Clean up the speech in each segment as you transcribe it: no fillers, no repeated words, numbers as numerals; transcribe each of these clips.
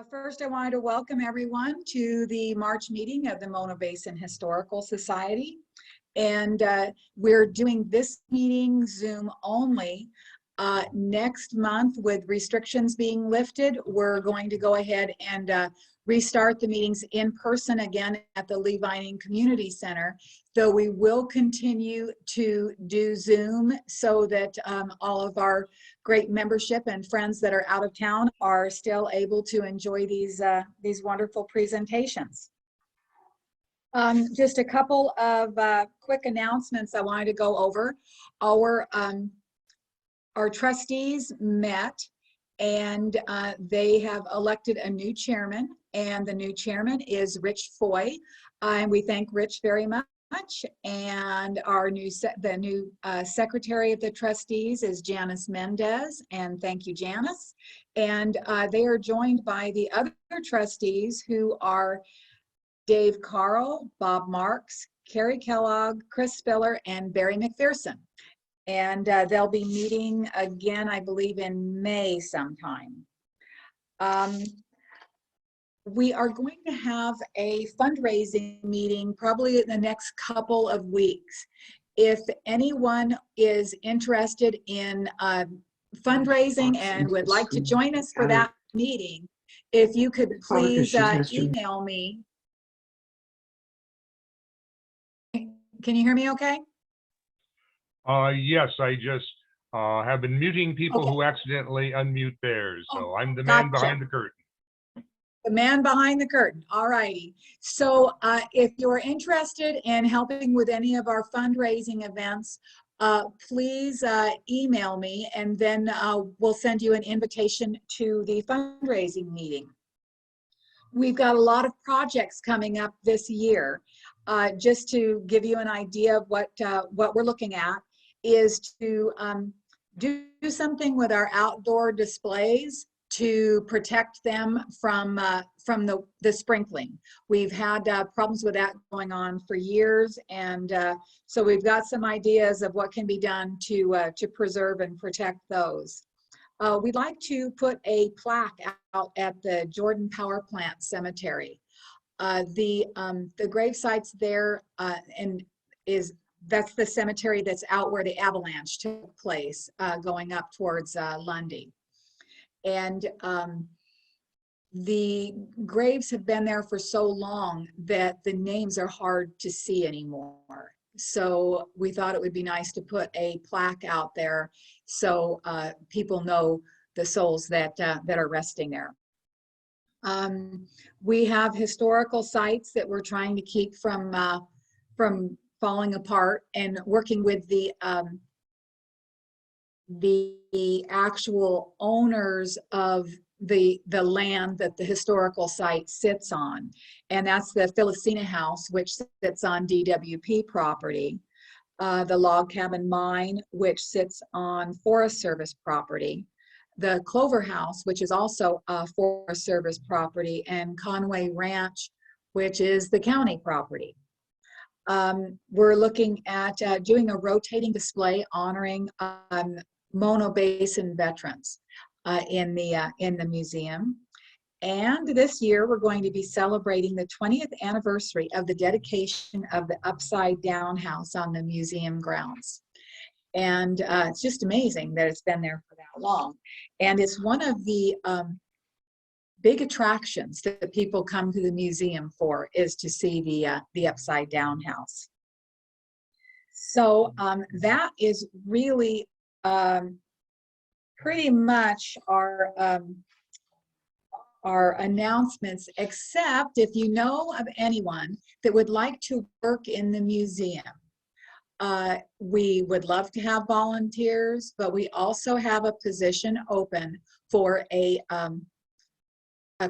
First, I wanted to welcome everyone to the March meeting of the Mono Basin Historical Society. And we're doing this meeting Zoom only. Next month, with restrictions being lifted, we're going to go ahead and restart the meetings in person again at the Lee Vining Community Center, though we will continue to do Zoom so that all of our great membership and friends that are out of town are still able to enjoy these wonderful presentations. Just a couple of quick announcements I wanted to go over. Our trustees met and they have elected a new chairman, and the new chairman is Rich Foy, and we thank Rich very much. And the new secretary of the trustees is Janice Mendez, and thank you, Janice. And they are joined by the other trustees, who are Dave Carl, Bob Marks, Carrie Kellogg, Chris Spiller, and Barry McPherson. And they'll be meeting again, I believe, in May sometime. We are going to have a fundraising meeting probably in the next couple of weeks. If anyone is interested in fundraising and would like to join us for that meeting, if you could please email me. Can you hear me okay? Yes, I just have been muting people who accidentally unmute theirs. So I'm the man behind the curtain. The man behind the curtain. All righty. So if you're interested in helping with any of our fundraising events, please email me, and then we'll send you an invitation to the fundraising meeting. We've got a lot of projects coming up this year. Just to give you an idea of what we're looking at is to do something with our outdoor displays to protect them from the sprinkling. We've had problems with that going on for years, and so we've got some ideas of what can be done to preserve and protect those. We'd like to put a plaque out at the Jordan Power Plant Cemetery. The grave sites there that's the cemetery that's out where the avalanche took place, going up towards Lundy. And the graves have been there for so long that the names are hard to see anymore. So we thought it would be nice to put a plaque out there so people know the souls that are resting there. We have historical sites that we're trying to keep from falling apart, and working with the actual owners of the land that the historical site sits on, and that's the Philistine House, which sits on DWP property, the Log Cabin Mine, which sits on Forest Service property, the Clover House, which is also a Forest Service property, and Conway Ranch, which is the county property. We're looking at doing a rotating display honoring Mono Basin veterans in the museum. And this year we're going to be celebrating the 20th anniversary of the dedication of the Upside Down House on the museum grounds. And it's just amazing that it's been there for that long. And it's one of the big attractions that people come to the museum for, is to see the Upside Down House. So that is really pretty much our announcements, except if you know of anyone that would like to work in the museum. We would love to have volunteers, but we also have a position open for a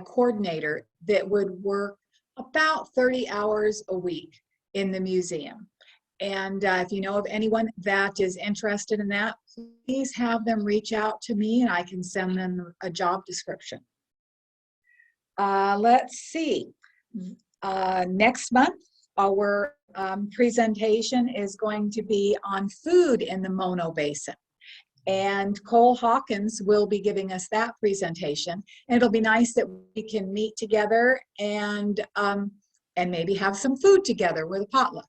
coordinator that would work about 30 hours a week in the museum. And if you know of anyone that is interested in that, please have them reach out to me and I can send them a job description. Let's see. Next month, our presentation is going to be on food in the Mono Basin. And Cole Hawkins will be giving us that presentation. And it'll be nice that we can meet together and maybe have some food together with a potluck.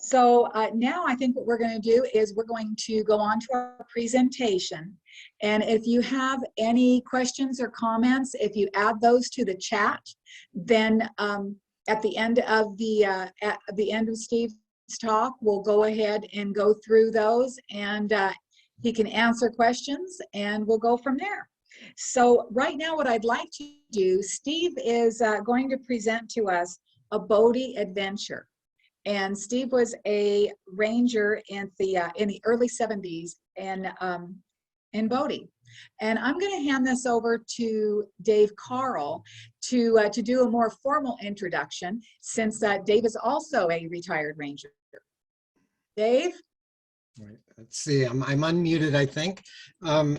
So now I think what we're going to do is we're going to go on to our presentation. And if you have any questions or comments, if you add those to the chat, then at the end of Steve's talk, we'll go ahead and go through those, and he can answer questions, and we'll go from there. So right now, what I'd like to do, Steve is going to present to us a Bodie adventure. And Steve was a ranger in the early 70s in Bodie. And I'm going to hand this over to Dave Carl to do a more formal introduction, since Dave is also a retired ranger. Dave? Right. Let's see, I'm unmuted, I think. I'm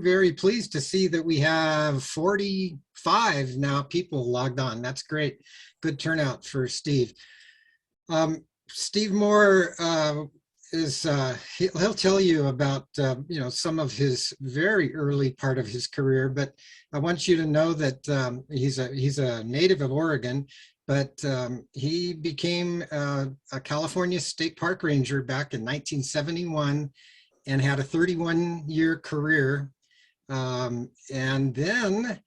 very pleased to see that we have 45 now people logged on. That's great. Good turnout for Steve. Steve Moore he'll tell you about some of his very early part of his career, but I want you to know that he's a native of Oregon, but he became a California State Park Ranger back in 1971 and had a 31-year career. And then,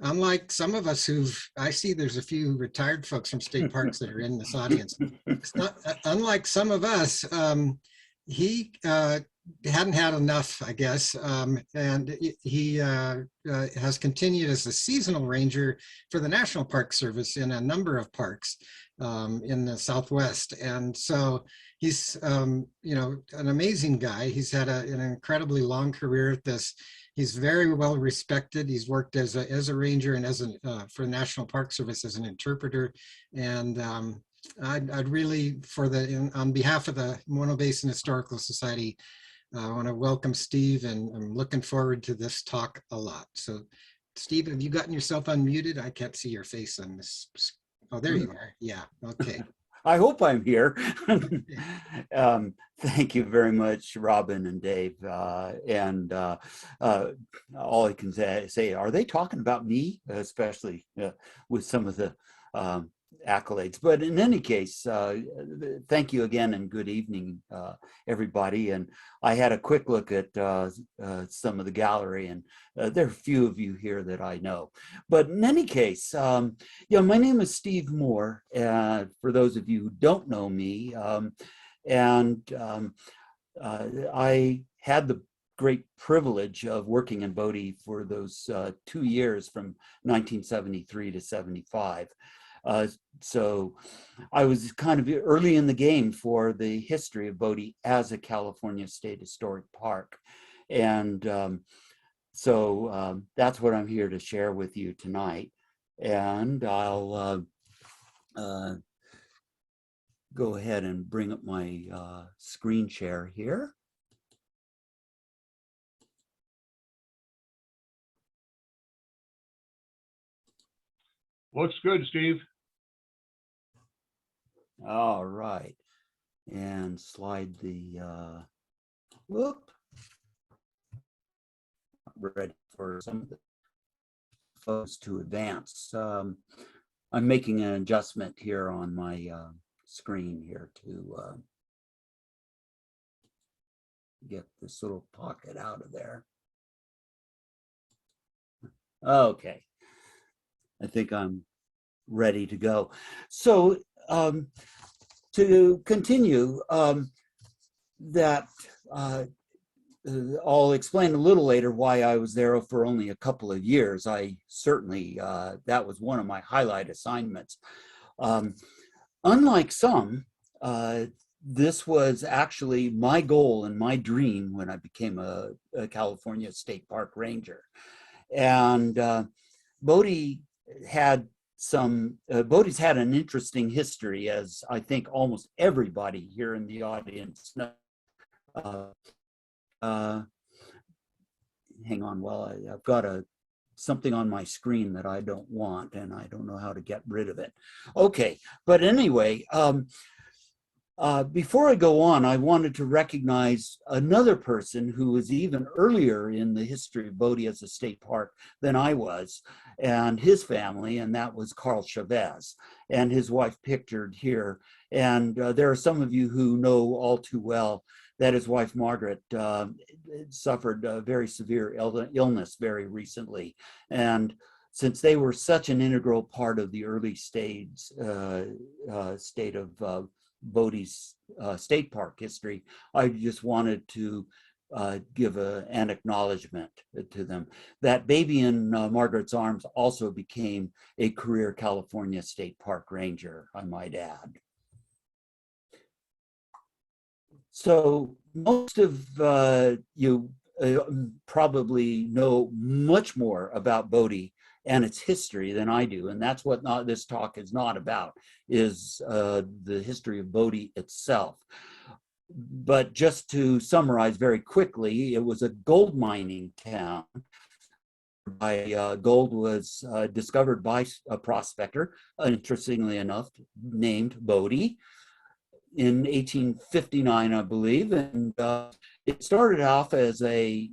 unlike some of us I see there's a few retired folks from state parks that are in this audience. It's not, unlike some of us, he hadn't had enough, I guess, and he has continued as a seasonal ranger for the National Park Service in a number of parks in the Southwest. And so he's, an amazing guy. He's had an incredibly long career at this. He's very well respected. He's worked as a ranger and for the National Park Service as an interpreter. And I'd really, on behalf of the Mono Basin Historical Society, I want to welcome Steve, and I'm looking forward to this talk a lot. So, Steve, have you gotten yourself unmuted? I can't see your face on this. Oh, there you are. Yeah. Okay. I hope I'm here. Thank you very much, Robin and Dave. All I can say, are they talking about me, especially with some of the accolades? But in any case, thank you again, and good evening, everybody. And I had a quick look at some of the gallery, and there are a few of you here that I know. But in any case, my name is Steve Moore, for those of you who don't know me. I had the great privilege of working in Bodie for those 2 years from 1973 to 75. So I was kind of early in the game for the history of Bodie as a California State Historic Park. And so that's what I'm here to share with you tonight. And I'll go ahead and bring up my screen share here. Looks good, Steve. All right, and slide the whoop. Ready for some of the photos to advance. I'm making an adjustment here on my screen here to get this little pocket out of there. Okay, I think I'm ready to go. So to continue, that I'll explain a little later why I was there for only a couple of years. I certainly, that was one of my highlight assignments. Unlike some, this was actually my goal and my dream when I became a California State Park Ranger. And Bodie's had an interesting history, as I think almost everybody here in the audience knows. Hang on, while I've got something on my screen that I don't want, and I don't know how to get rid of it. Okay, but anyway, Before I go on, I wanted to recognize another person who was even earlier in the history of Bodie as a state park than I was, and his family, and that was Carl Chavez and his wife pictured here. And there are some of you who know all too well that his wife Margaret suffered a very severe illness very recently. And since they were such an integral part of the early state of Bodie's state park history, I just wanted to give an acknowledgement to them. That baby in Margaret's arms also became a career California State Park ranger, I might add. So most of you probably know much more about Bodie and its history than I do, and that's what this talk is not about, is the history of Bodie itself. But just to summarize very quickly, it was a gold mining town. Gold was discovered by a prospector, interestingly enough, named Bodie, in 1859, I believe, and it started off as a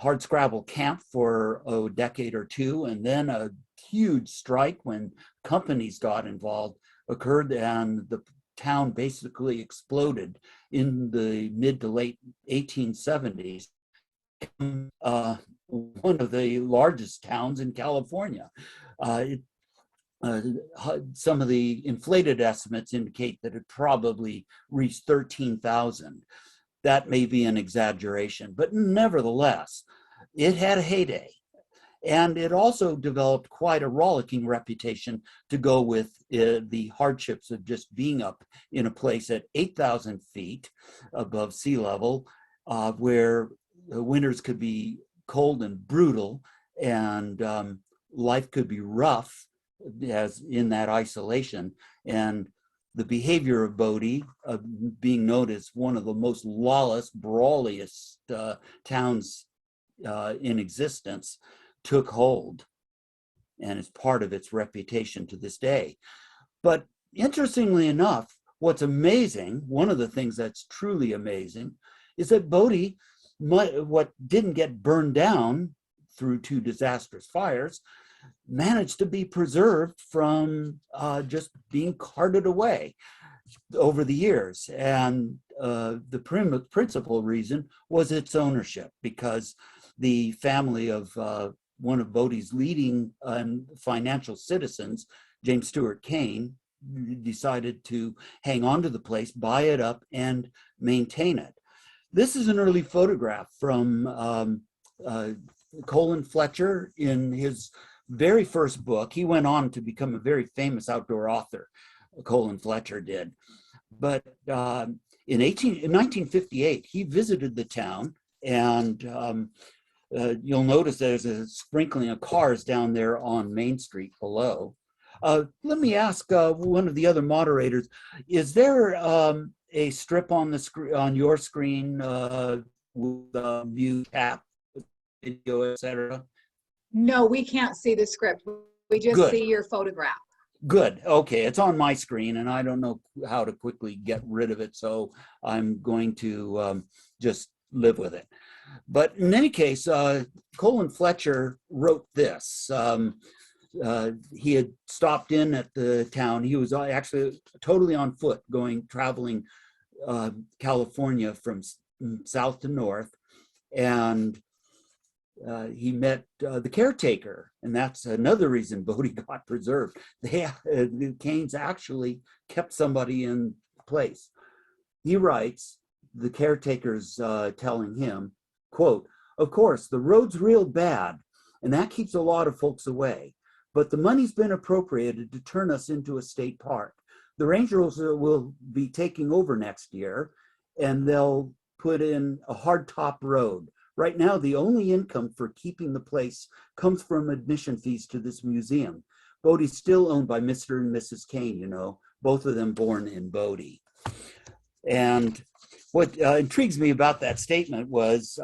hardscrabble camp for a decade or two, and then a huge strike when companies got involved occurred, and the town basically exploded in the mid to late 1870s. One of the largest towns in California. Some of the inflated estimates indicate that it probably reached 13,000. That may be an exaggeration, but nevertheless, it had a heyday. And it also developed quite a rollicking reputation to go with the hardships of just being up in a place at 8,000 feet above sea level, where the winters could be cold and brutal, and life could be rough as in that isolation. And the behavior of Bodie, being known as one of the most lawless, brawliest towns in existence, took hold and is part of its reputation to this day. But interestingly enough, what's amazing, one of the things that's truly amazing, is that Bodie, what didn't get burned down through two disastrous fires, managed to be preserved from just being carted away over the years. And the principal reason was its ownership, because the family of one of Bodie's leading financial citizens, James Stewart Kane, decided to hang on to the place, buy it up, and maintain it. This is an early photograph from Colin Fletcher in his very first book. He went on to become a very famous outdoor author, Colin Fletcher did. But in 1958, he visited the town, and you'll notice there's a sprinkling of cars down there on Main Street below. Let me ask one of the other moderators, is there a strip on the screen, on your screen, with view, tap, video, etc.? No, we can't see the script. We just Good. see your photograph. Good. Okay, it's on my screen, and I don't know how to quickly get rid of it, so I'm going to just live with it. But in any case, Colin Fletcher wrote this. He had stopped in at the town. He was actually totally on foot, traveling California from south to north, and he met the caretaker, and that's another reason Bodie got preserved. The Kanes actually kept somebody in place. He writes, the caretaker's telling him, quote, "Of course, the road's real bad, and that keeps a lot of folks away, but the money's been appropriated to turn us into a state park. The Rangers will be taking over next year, and they'll put in a hardtop road. Right now, the only income for keeping the place comes from admission fees to this museum. Bodie's still owned by Mr. and Mrs. Kane, you know, both of them born in Bodie." And what intrigues me about that statement was,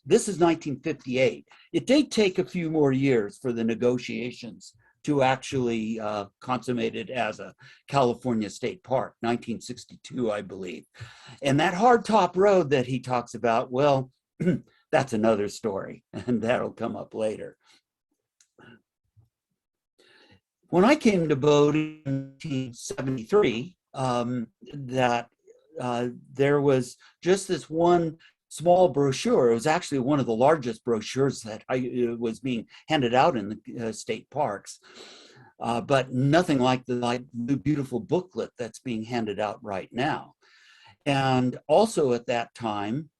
this is 1958. It did take a few more years for the negotiations to actually consummate it as a California state park, 1962, I believe. And that hardtop road that he talks about, well, that's another story, and that'll come up later. When I came to Bodie in 1973, there was just this one small brochure. It was actually one of the largest brochures that was being handed out in the state parks, but nothing like the beautiful booklet that's being handed out right now. And also at that time,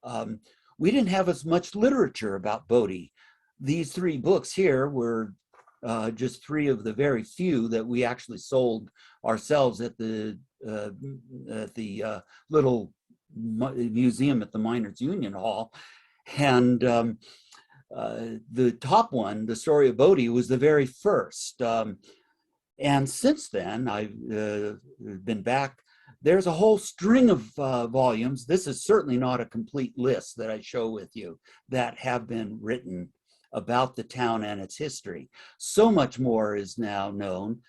we didn't have as much literature about Bodie. These 3 books here were just 3 of the very few that we actually sold ourselves at the little museum at the Miners Union Hall. And the top one, The Story of Bodie, was the very first. And since then, I've been back. There's a whole string of volumes. This is certainly not a complete list that I show with you that have been written about the town and its history. So much more is now known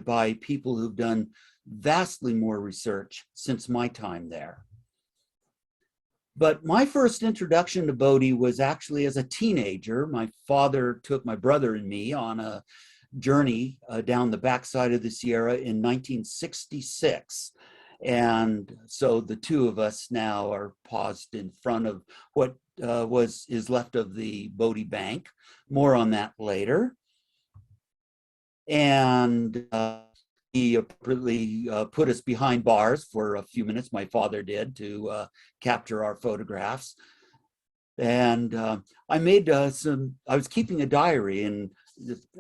by people who've done vastly more research since my time there. But my first introduction to Bodie was actually as a teenager. My father took my brother and me on a journey down the backside of the Sierra in 1966. And so the 2 of us now are paused in front of what is left of the Bodie Bank. More on that later. And he appropriately put us behind bars for a few minutes. My father did, to capture our photographs. And I made I was keeping a diary, and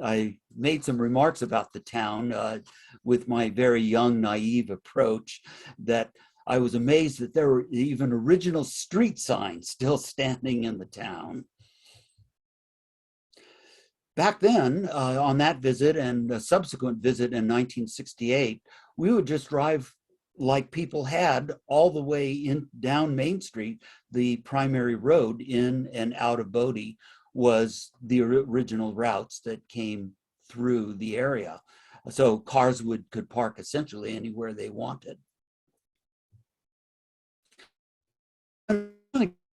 I made some remarks about the town with my very young, naive approach, that I was amazed that there were even original street signs still standing in the town. Back then, on that visit and a subsequent visit in 1968, we would just drive like people had all the way in down Main Street. The primary road in and out of Bodie was the original routes that came through the area. So cars could park essentially anywhere they wanted.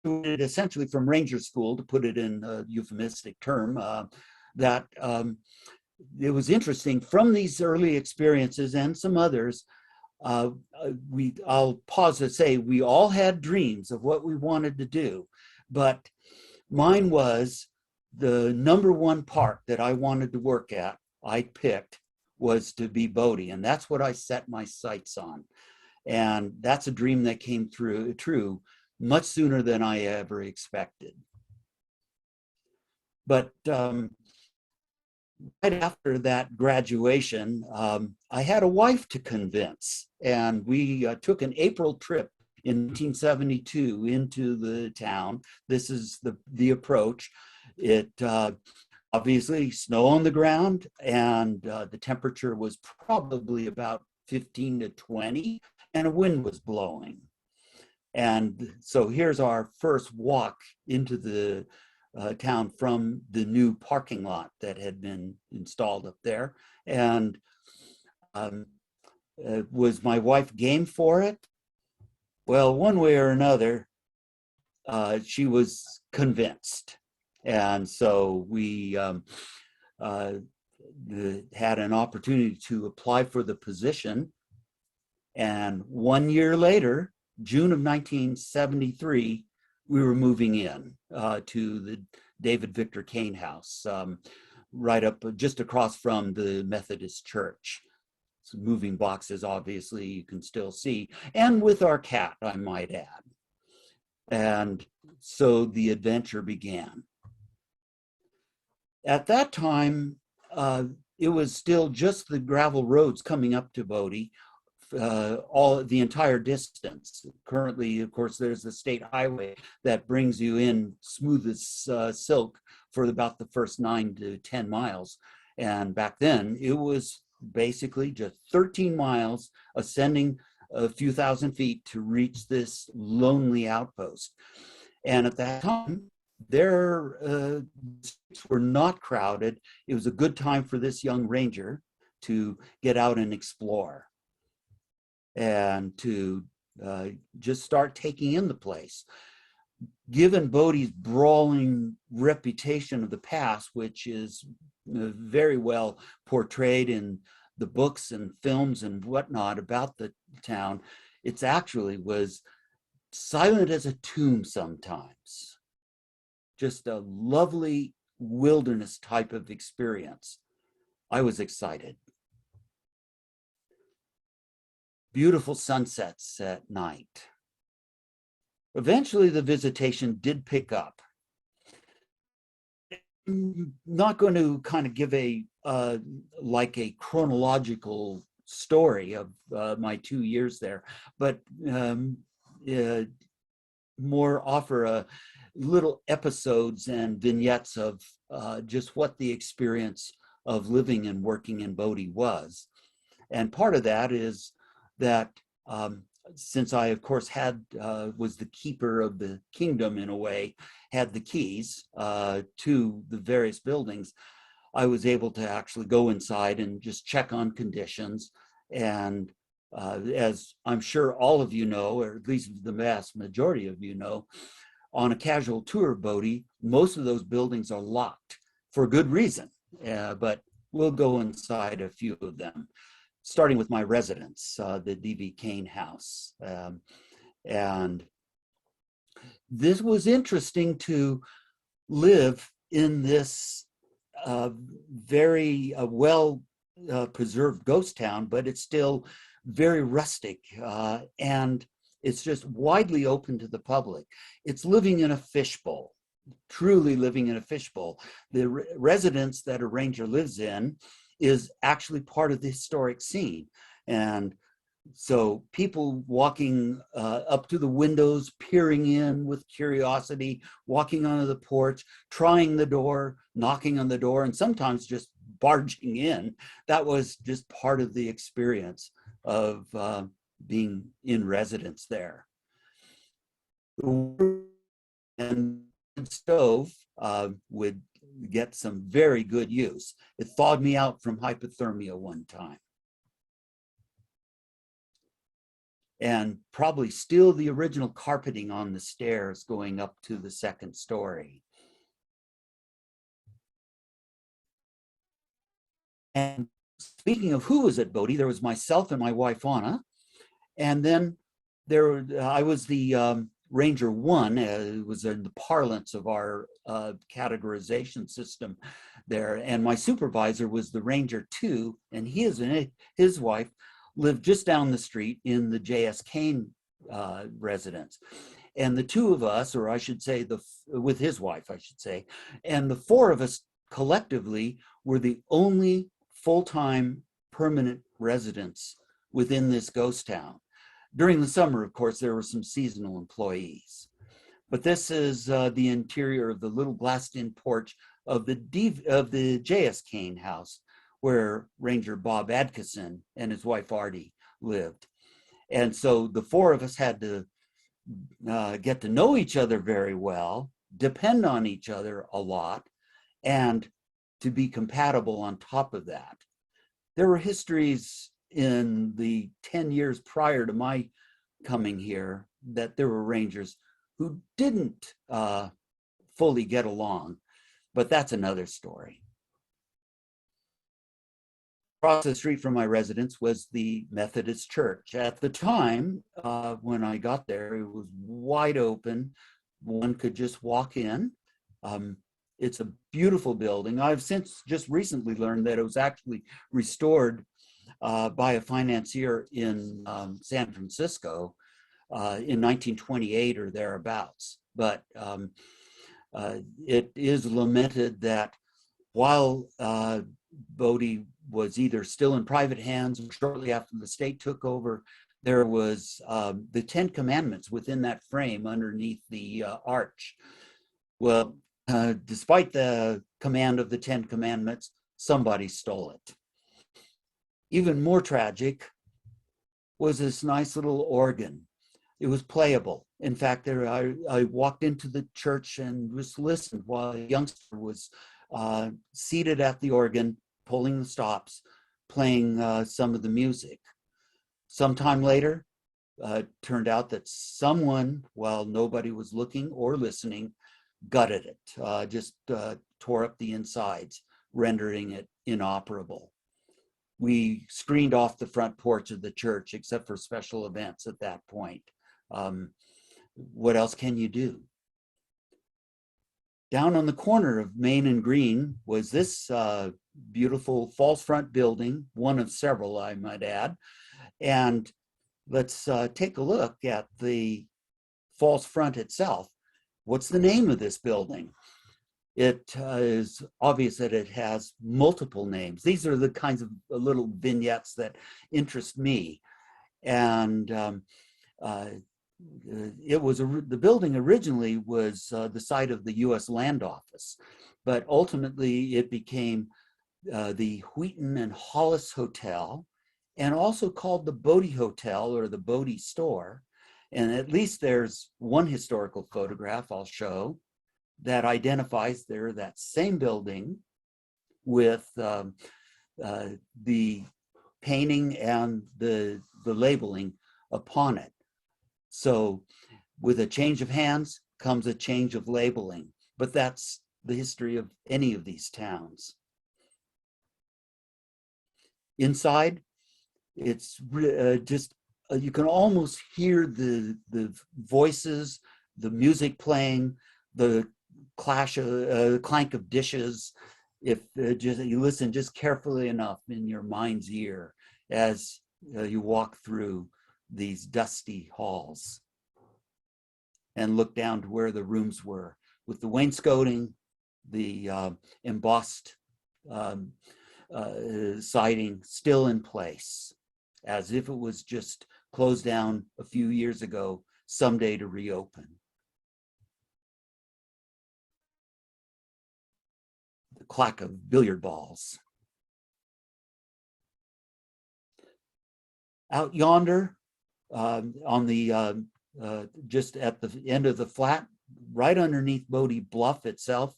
Essentially from ranger school, to put it in a euphemistic term, that it was interesting from these early experiences and some others. I'll pause to say we all had dreams of what we wanted to do, but mine was the #1 park that I wanted to work at. I picked was to be Bodie, and that's what I set my sights on. And that's a dream that came true much sooner than I ever expected. But right after that graduation, I had a wife to convince, and we took an April trip in 1972 into the town. This is the approach. It obviously snow on the ground, and the temperature was probably about 15 to 20, and a wind was blowing. And so here's our first walk into the town from the new parking lot that had been installed up there. And was my wife game for it? Well, one way or another, she was convinced. And so we had an opportunity to apply for the position. And 1 year later, June of 1973, we were moving in to the Db Kane House, right up just across from the Methodist Church. So moving boxes, obviously, you can still see, and with our cat, I might add. And so the adventure began. At that time, it was still just the gravel roads coming up to Bodie, the entire distance. Currently, of course, there's the state highway that brings you in smooth as silk for about the first 9 to 10 miles. And back then, it was basically just 13 miles ascending a few thousand feet to reach this lonely outpost. And at that time, their streets were not crowded. It was a good time for this young ranger to get out and explore and to just start taking in the place. Given Bodhi's brawling reputation of the past, which is very well portrayed in the books and films and whatnot about the town, it's actually was silent as a tomb sometimes. Just a lovely wilderness type of experience. I was excited. Beautiful sunsets at night. Eventually the visitation did pick up. I'm not going to kind of give a like a chronological story of my 2 years there, but more offer little episodes and vignettes of just what the experience of living and working in Bodhi was. And part of that is that since I, of course, was the keeper of the kingdom in a way, had the keys to the various buildings, I was able to actually go inside and just check on conditions. And as I'm sure all of you know, or at least the vast majority of you know, on a casual tour of Bodhi, most of those buildings are locked for good reason, but we'll go inside a few of them, starting with my residence, the Db Kane House. And this was interesting to live in this very well preserved ghost town, but it's still very rustic, and it's just widely open to the public. It's living in a fishbowl, truly living in a fishbowl. The residence that a ranger lives in is actually part of the historic scene. And so people walking up to the windows, peering in with curiosity, walking onto the porch, trying the door, knocking on the door, and sometimes just barging in. That was just part of the experience of being in residence there. And stove would get some very good use. It thawed me out from hypothermia one time. And probably still the original carpeting on the stairs going up to the second story. And speaking of who was at Bodhi, there was myself and my wife Anna, and then I was the Ranger 1. It was in the parlance of our categorization system there, and my supervisor was the Ranger 2, and his wife lived just down the street in the J.S. Kane residence. And the two of us, or I should say, with his wife, I should say, and the four of us collectively were the only full-time permanent residents within this ghost town. During the summer, of course, there were some seasonal employees. But this is the interior of the little glassed-in porch of the J.S. Kane house, where Ranger Bob Adkison and his wife Artie lived. And so the four of us had to get to know each other very well, depend on each other a lot, and to be compatible on top of that. There were histories in the 10 years prior to my coming here that there were Rangers who didn't fully get along, but that's another story. Across the street from my residence was the Methodist Church. At the time, when I got there, it was wide open. One could just walk in. It's a beautiful building. I've since just recently learned that it was actually restored by a financier in San Francisco in 1928 or thereabouts. But it is lamented that while Bodhi was either still in private hands or shortly after the state took over, there was the 10 Commandments within that frame underneath the arch. Well, despite the command of the 10 Commandments, somebody stole it. Even more tragic was this nice little organ. It was playable. In fact, I walked into the church and just listened while a youngster was seated at the organ, pulling the stops, playing some of the music. Sometime later, turned out that someone, while nobody was looking or listening, gutted it, just tore up the insides, rendering it inoperable. We screened off the front porch of the church, except for special events at that point. What else can you do? Down on the corner of Main and Green was this beautiful false front building, one of several, I might add. And let's take a look at the false front itself. What's the name of this building? It is obvious that it has multiple names. These are the kinds of little vignettes that interest me. And it was the building originally was the site of the U.S. Land Office, but ultimately it became the Wheaton and Hollis Hotel, and also called the Bodhi Hotel or the Bodhi Store. And at least there's one historical photograph I'll show that identifies there that same building with the painting and the labeling upon it. So with a change of hands comes a change of labeling, but that's the history of any of these towns. Inside, it's just, you can almost hear the voices, the music playing, the clank of dishes, if just you listen just carefully enough in your mind's ear as you walk through these dusty halls and look down to where the rooms were, with the wainscoting, the embossed siding still in place, as if it was just closed down a few years ago, someday to reopen. The clack of billiard balls. Out yonder, on the just at the end of the flat, right underneath Bodie Bluff itself,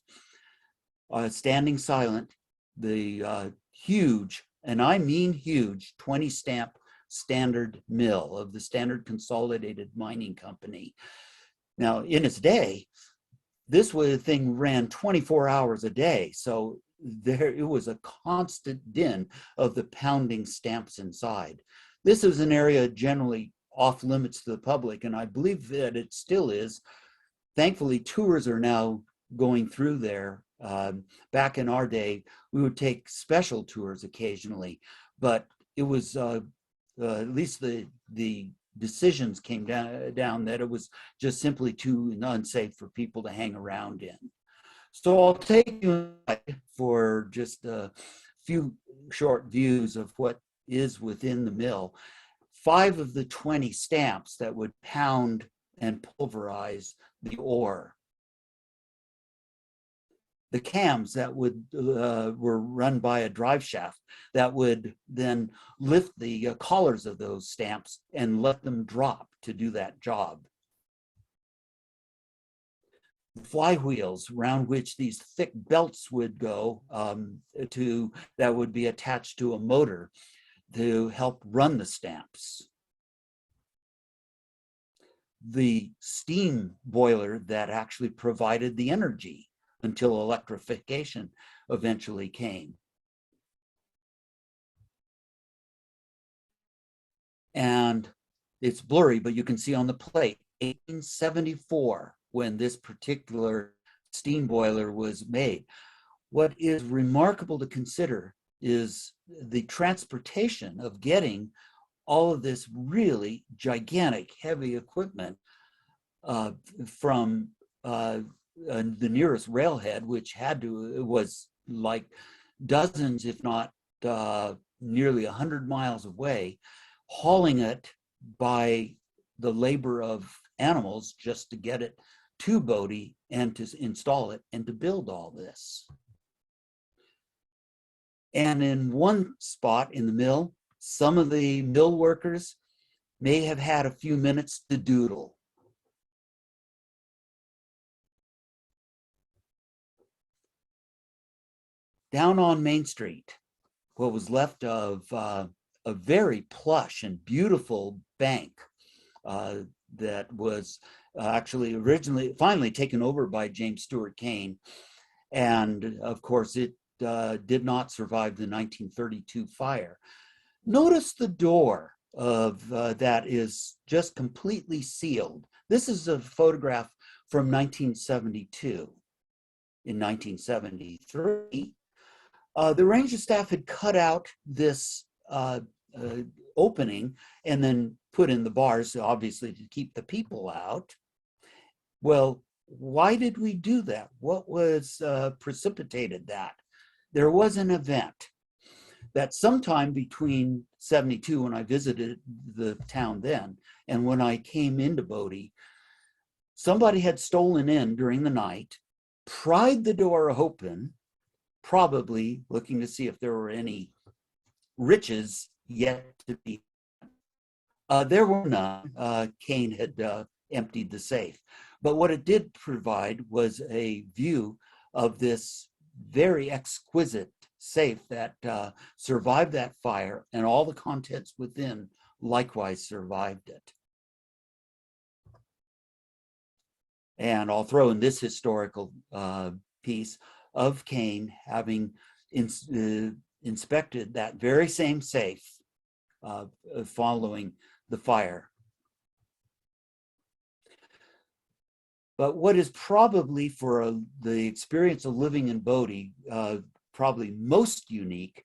standing silent, the huge, and I mean huge, 20 stamp standard mill of the Standard Consolidated Mining Company. Now, in its day, this thing ran 24 hours a day, so it was a constant din of the pounding stamps inside. This is an area generally off limits to the public, and I believe that it still is. Thankfully, tours are now going through there. Back in our day, we would take special tours occasionally, but it was at least the decisions came down that it was just simply too unsafe for people to hang around in. So I'll take you for just a few short views of what is within the mill. 5 of the 20 stamps that would pound and pulverize the ore. The cams that would were run by a drive shaft that would then lift the collars of those stamps and let them drop to do that job. The flywheels around which these thick belts would go that would be attached to a motor to help run the stamps. The steam boiler that actually provided the energy until electrification eventually came. And it's blurry, but you can see on the plate, 1874, when this particular steam boiler was made. What is remarkable to consider is the transportation of getting all of this really gigantic, heavy equipment from the nearest railhead, which was like dozens, if not nearly 100 miles away, hauling it by the labor of animals just to get it to Bodie and to install it and to build all this. And in one spot in the mill, some of the mill workers may have had a few minutes to doodle. down on Main Street, what was left of a very plush and beautiful bank that was actually finally taken over by James Stewart Kane. And of course, it did not survive the 1932 fire. Notice the door of that is just completely sealed. This is a photograph from 1972. In 1973, the ranger staff had cut out this opening and then put in the bars, obviously to keep the people out. Well, why did we do that? What was precipitated that? There was an event that sometime between 72, when I visited the town then, and when I came into Bodie, somebody had stolen in during the night, pried the door open, probably looking to see if there were any riches yet to be. There were none. Kane had emptied the safe. But what it did provide was a view of this very exquisite safe that survived that fire, and all the contents within likewise survived it. And I'll throw in this historical piece of Kane having inspected that very same safe following the fire. But what is probably for the experience of living in Bodie, probably most unique,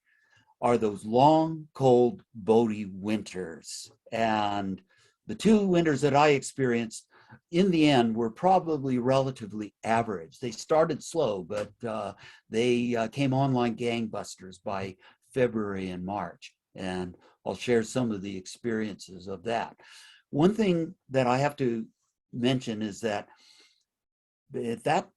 are those long, cold Bodie winters. And the 2 winters that I experienced in the end were probably relatively average. They started slow, but they came on like gangbusters by February and March. And I'll share some of the experiences of that. One thing that I have to mention is that at that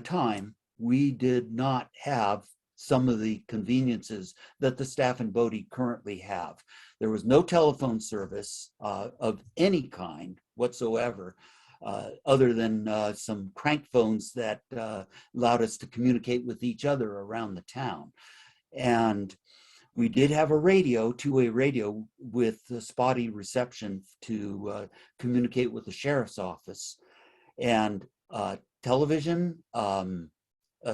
time, we did not have some of the conveniences that the staff in Bodie currently have. There was no telephone service of any kind whatsoever, other than some crank phones that allowed us to communicate with each other around the town. And we did have a radio, 2-way radio with spotty reception to communicate with the sheriff's office. And television, a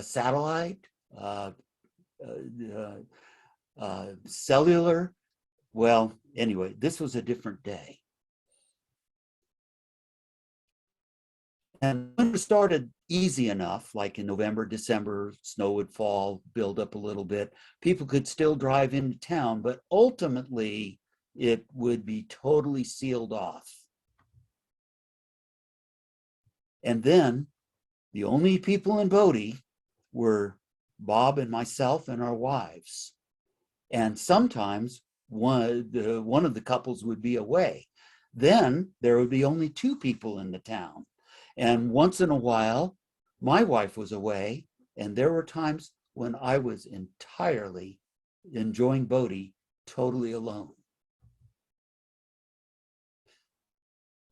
satellite, cellular. Well, anyway, this was a different day. And winter started easy enough, like in November, December, snow would fall, build up a little bit. People could still drive into town, but ultimately it would be totally sealed off. And then the only people in Bodie were Bob and myself and our wives. And sometimes one of the couples would be away. Then there would be only 2 people in the town. And once in a while, my wife was away, and there were times when I was entirely enjoying Bodie totally alone.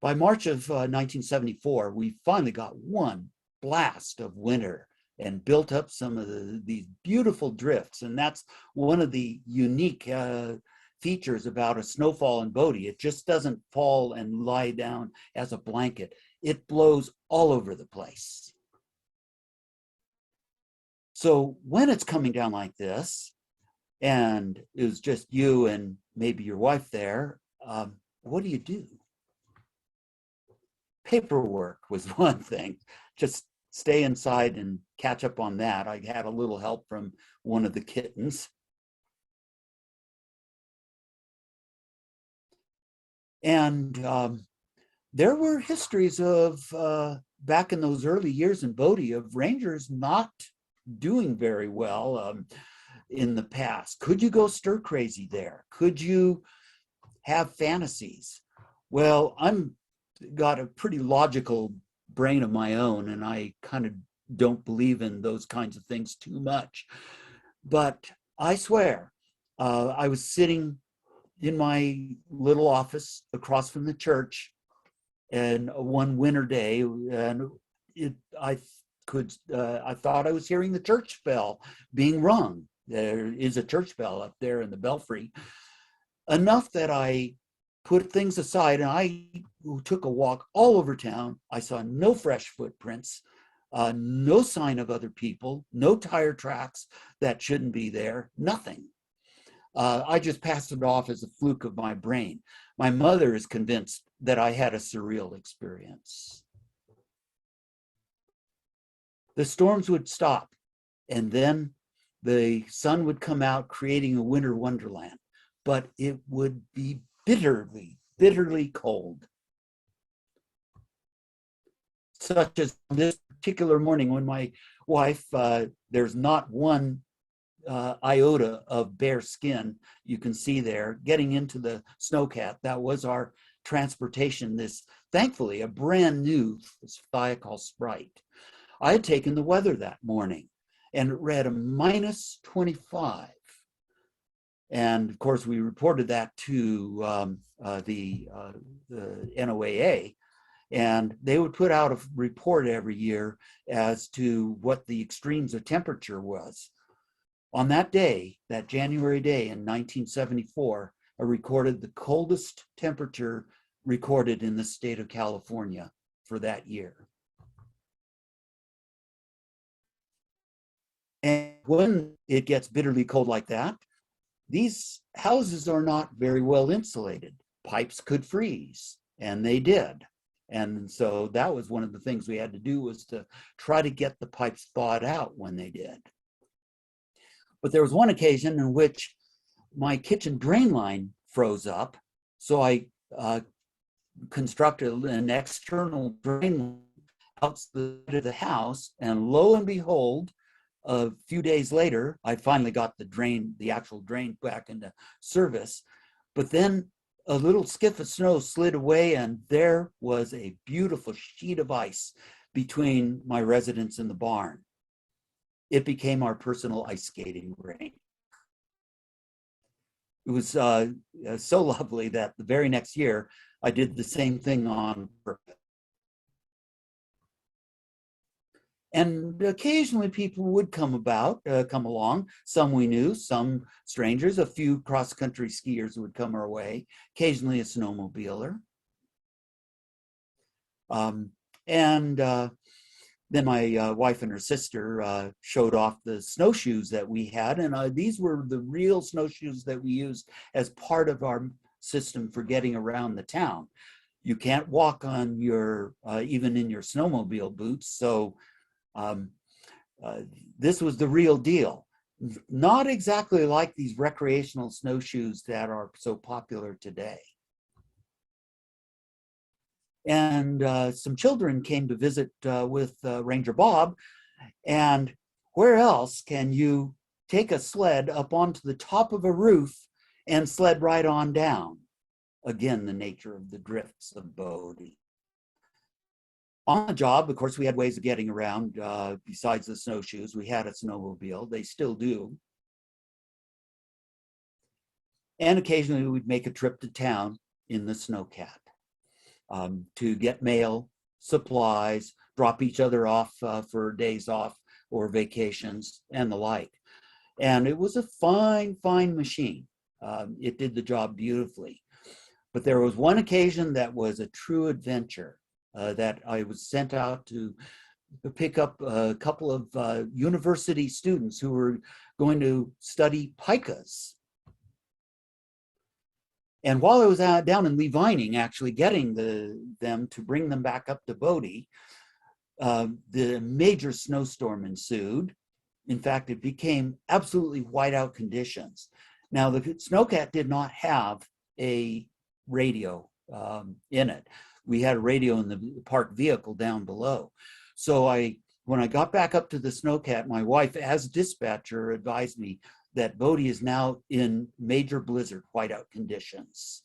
By March of 1974, we finally got one blast of winter and built up some of these beautiful drifts. And that's one of the unique features about a snowfall in Bodie. It just doesn't fall and lie down as a blanket. It blows all over the place. So when it's coming down like this, and it was just you and maybe your wife there, what do you do? Paperwork was one thing. Just stay inside and catch up on that. I had a little help from one of the kittens. And there were histories of, back in those early years in Bodie, of rangers not doing very well in the past. Could you go stir crazy there? Could you have fantasies? Well, I'm got a pretty logical brain of my own, and I kind of don't believe in those kinds of things too much. But I swear, I was sitting in my little office across from the church, and one winter day, and I I thought I was hearing the church bell being rung. There is a church bell up there in the belfry. Enough that I put things aside and I took a walk all over town. I saw no fresh footprints, no sign of other people, no tire tracks that shouldn't be there, nothing. I just passed it off as a fluke of my brain. My mother is convinced that I had a surreal experience. The storms would stop, and then the sun would come out, creating a winter wonderland, but it would be bitterly, bitterly cold. Such as this particular morning when my wife, there's not one iota of bare skin you can see there, getting into the snowcat. That was our transportation, this, thankfully, a brand new Thiokol Sprite. I had taken the weather that morning and it read a -25. And of course, we reported that to the NOAA, and they would put out a report every year as to what the extremes of temperature was. On that day, that January day in 1974, I recorded the coldest temperature recorded in the state of California for that year. And when it gets bitterly cold like that, these houses are not very well insulated. Pipes could freeze, and they did. And so that was one of the things we had to do, was to try to get the pipes thawed out when they did. But there was one occasion in which my kitchen drain line froze up. So I constructed an external drain line outside of the house, and lo and behold, a few days later, I finally got the actual drain back into service. But then a little skiff of snow slid away, and there was a beautiful sheet of ice between my residence and the barn. It became our personal ice skating rink. It was so lovely that the very next year, I did the same thing on purpose. And occasionally people would come along. Some we knew, some strangers, a few cross-country skiers would come our way, occasionally a snowmobiler. Then my wife and her sister showed off the snowshoes that we had. And these were the real snowshoes that we used as part of our system for getting around the town. You can't walk on your, even in your snowmobile boots. So this was the real deal. Not exactly like these recreational snowshoes that are so popular today. And some children came to visit with Ranger Bob. And where else can you take a sled up onto the top of a roof and sled right on down? Again, the nature of the drifts of Bodie. On the job, of course, we had ways of getting around besides the snowshoes. We had a snowmobile. They still do. And occasionally we'd make a trip to town in the snowcat to get mail, supplies, drop each other off for days off or vacations and the like. And it was a fine, fine machine. It did the job beautifully. But there was one occasion that was a true adventure. That I was sent out to pick up a couple of university students who were going to study pikas. And while I was down in Lee Vining, actually getting them to bring them back up to Bodie, the major snowstorm ensued. In fact, it became absolutely whiteout conditions. Now, the snowcat did not have a radio in it. We had a radio in the parked vehicle down below. So when I got back up to the snowcat, my wife, as dispatcher, advised me that Bodie is now in major blizzard whiteout conditions.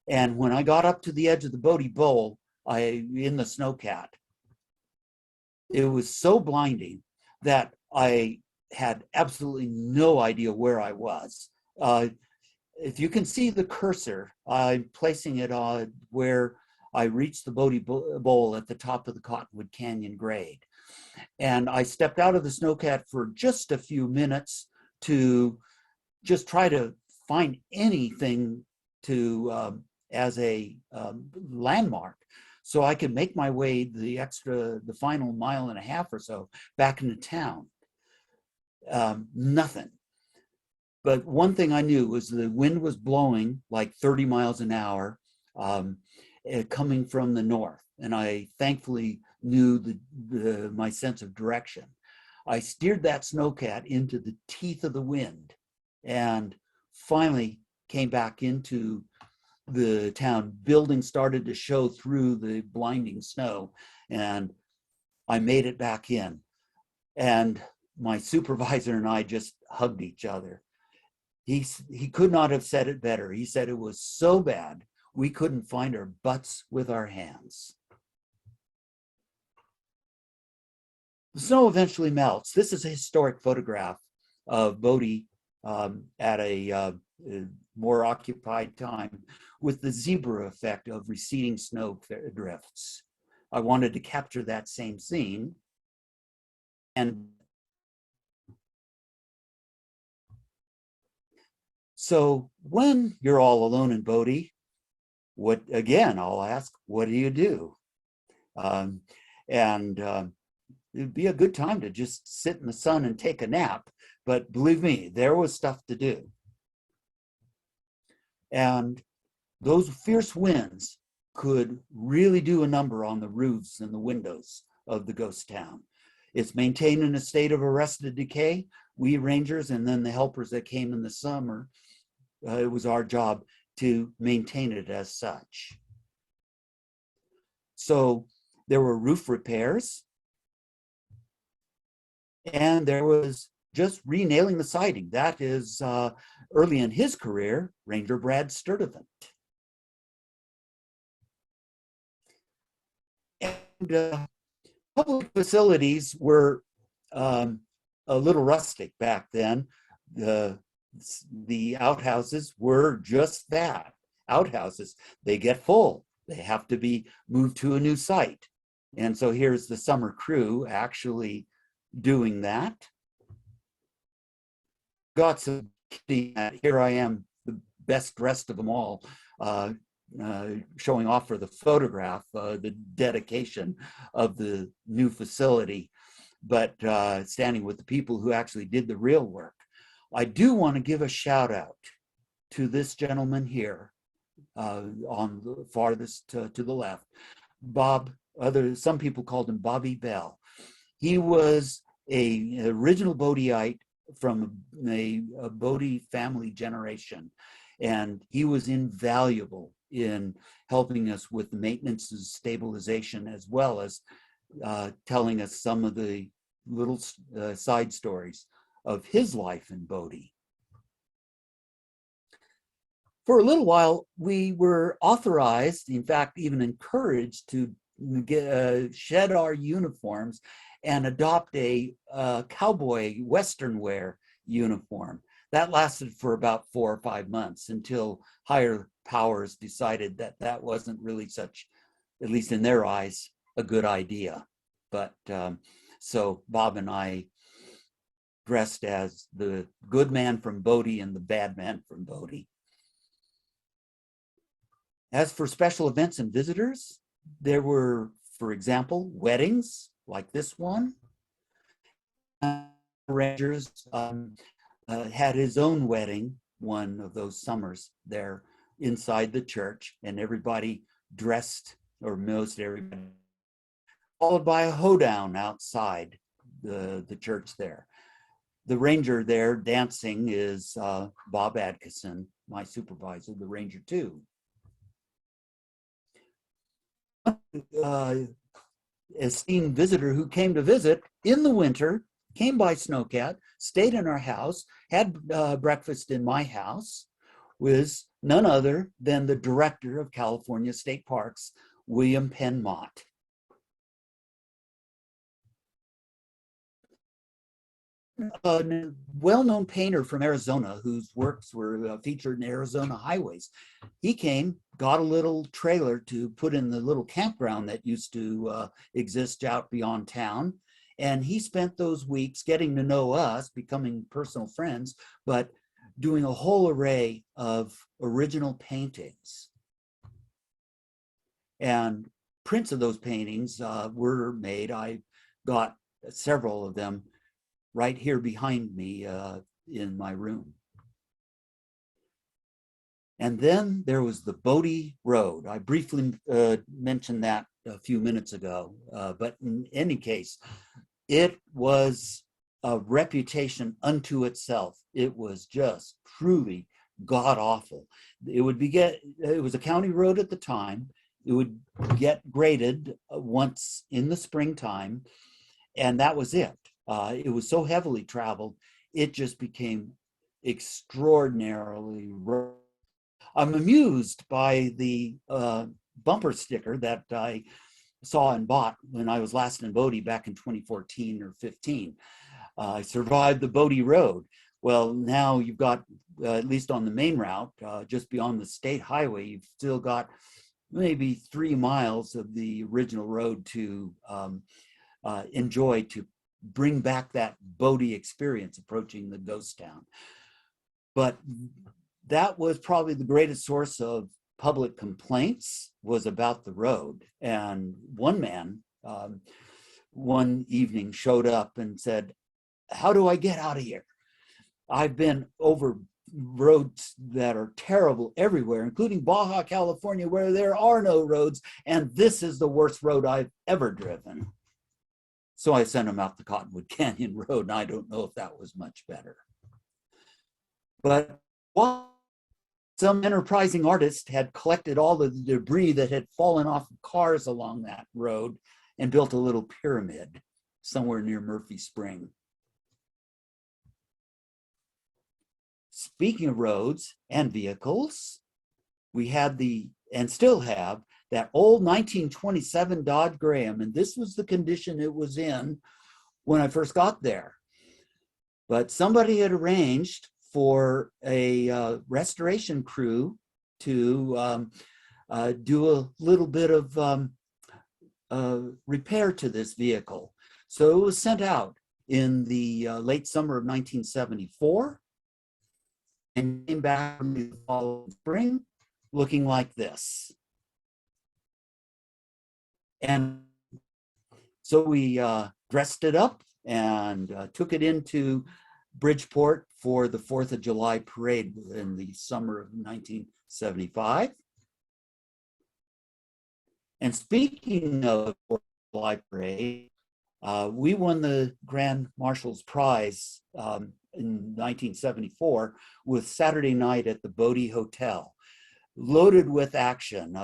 And when I got up to the edge of the Bodie Bowl, in the snowcat, it was so blinding that I had absolutely no idea where I was. If you can see the cursor, I'm placing it on where I reached the Bodie Bowl at the top of the Cottonwood Canyon grade. And I stepped out of the snowcat for just a few minutes to just try to find anything to as a landmark, so I could make my way the final mile and a half or so back into town. Nothing. But one thing I knew was the wind was blowing like 30 miles an hour, coming from the north, and I thankfully knew my sense of direction. I steered that snowcat into the teeth of the wind and finally came back into the town. Buildings started to show through the blinding snow, and I made it back in. And my supervisor and I just hugged each other. He could not have said it better. He said it was so bad we couldn't find our butts with our hands. The snow eventually melts. This is a historic photograph of Bodhi at a more occupied time, with the zebra effect of receding snow drifts. I wanted to capture that same scene. And so when you're all alone in Bodhi, I'll ask, what do you do? It'd be a good time to just sit in the sun and take a nap. But believe me, there was stuff to do. And those fierce winds could really do a number on the roofs and the windows of the ghost town. It's maintained in a state of arrested decay. We rangers and then the helpers that came in the summer, it was our job to maintain it as such. So there were roof repairs, and there was just renailing the siding. That is early in his career, Ranger Brad Sturdivant. And public facilities were a little rustic back then. The outhouses were just that, outhouses. They get full. They have to be moved to a new site. And so here's the summer crew actually doing that. Got some, here I am, the best dressed of them all, showing off for the photograph, the dedication of the new facility, but standing with the people who actually did the real work. I do want to give a shout out to this gentleman here on the farthest to the left, Bob. Some people called him Bobby Bell. He was an original Bodhiite from a Bodhi family generation, and he was invaluable in helping us with maintenance and stabilization, as well as telling us some of the little side stories of his life in Bodhi. For a little while, we were authorized, in fact, even encouraged to shed our uniforms and adopt a cowboy Western wear uniform. That lasted for about 4 or 5 months until higher powers decided that that wasn't really such, at least in their eyes, a good idea. But so Bob and I dressed as the good man from Bodhi and the bad man from Bodhi. As for special events and visitors, there were, for example, weddings like this one. Rangers had his own wedding one of those summers there inside the church, and everybody dressed, or most everybody, followed by a hoedown outside the church there. The ranger there dancing is Bob Adkison, my supervisor, the ranger too. Esteemed visitor who came to visit in the winter, came by Snowcat, stayed in our house, had breakfast in my house, was none other than the director of California State Parks, William Penn Mott. A well-known painter from Arizona whose works were featured in Arizona highways. He came, got a little trailer to put in the little campground that used to exist out beyond town, And he spent those weeks getting to know us, becoming personal friends, but doing a whole array of original paintings. And prints of those paintings were made. I got several of them right here behind me in my room. And then there was the Bodhi Road. I briefly mentioned that a few minutes ago, but in any case, it was a reputation unto itself. It was just truly god awful. It was a county road at the time. It would get graded once in the springtime, and that was it. It was so heavily traveled, it just became extraordinarily rough. I'm amused by the bumper sticker that I saw and bought when I was last in Bodie back in 2014 or 15. I survived the Bodhi Road. Well, now you've got, at least on the main route, just beyond the state highway, you've still got maybe 3 miles of the original road to enjoy, to bring back that Bodhi experience approaching the ghost town. But that was probably the greatest source of public complaints, was about the road. And one man one evening showed up and said, "How do I get out of here? I've been over roads that are terrible everywhere, including Baja, California, where there are no roads, and this is the worst road I've ever driven." So I sent him out the Cottonwood Canyon Road, and I don't know if that was much better. But some enterprising artist had collected all the debris that had fallen off of cars along that road and built a little pyramid somewhere near Murphy Spring. Speaking of roads and vehicles, we had and still have, that old 1927 Dodge Graham, and this was the condition it was in when I first got there. But somebody had arranged for a restoration crew to do a little bit of repair to this vehicle. So it was sent out in the late summer of 1974 and came back in the following spring looking like this. And so we dressed it up and took it into Bridgeport for the 4th of July parade in the summer of 1975. And speaking of 4th of July parade, we won the Grand Marshal's Prize in 1974 with Saturday Night at the Bodhi Hotel, loaded with action.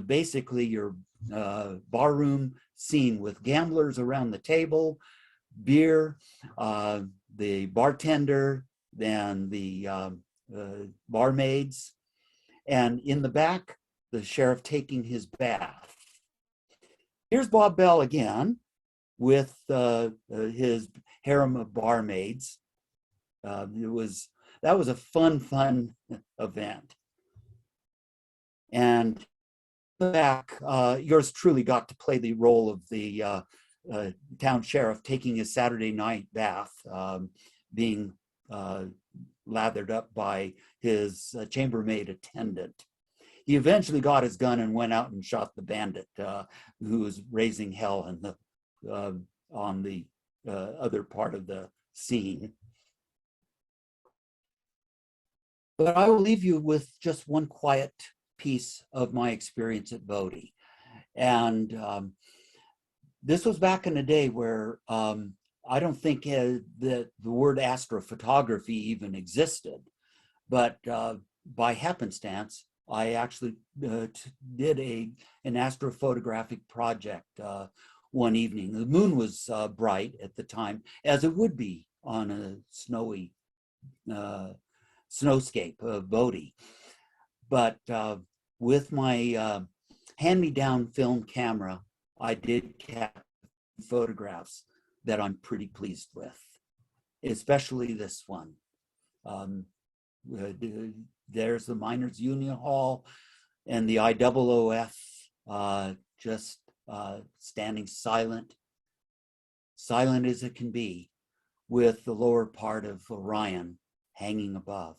Basically your barroom scene with gamblers around the table, beer, the bartender, and the barmaids, and in the back, the sheriff taking his bath. Here's Bob Bell again with his harem of barmaids. That was a fun event. And back, yours truly got to play the role of the town sheriff taking his Saturday night bath, being lathered up by his chambermaid attendant. He eventually got his gun and went out and shot the bandit who was raising hell in on the other part of the scene. But I will leave you with just one quiet piece of my experience at Bodhi. And this was back in the day where I don't think that the word astrophotography even existed, but by happenstance, I actually did an astrophotographic project one evening. The moon was bright at the time, as it would be on a snowy snowscape of Bodhi. But with my hand-me-down film camera, I did capture photographs that I'm pretty pleased with, especially this one. There's the Miners Union Hall and the IOOF just standing silent silent as it can be, with the lower part of Orion hanging above.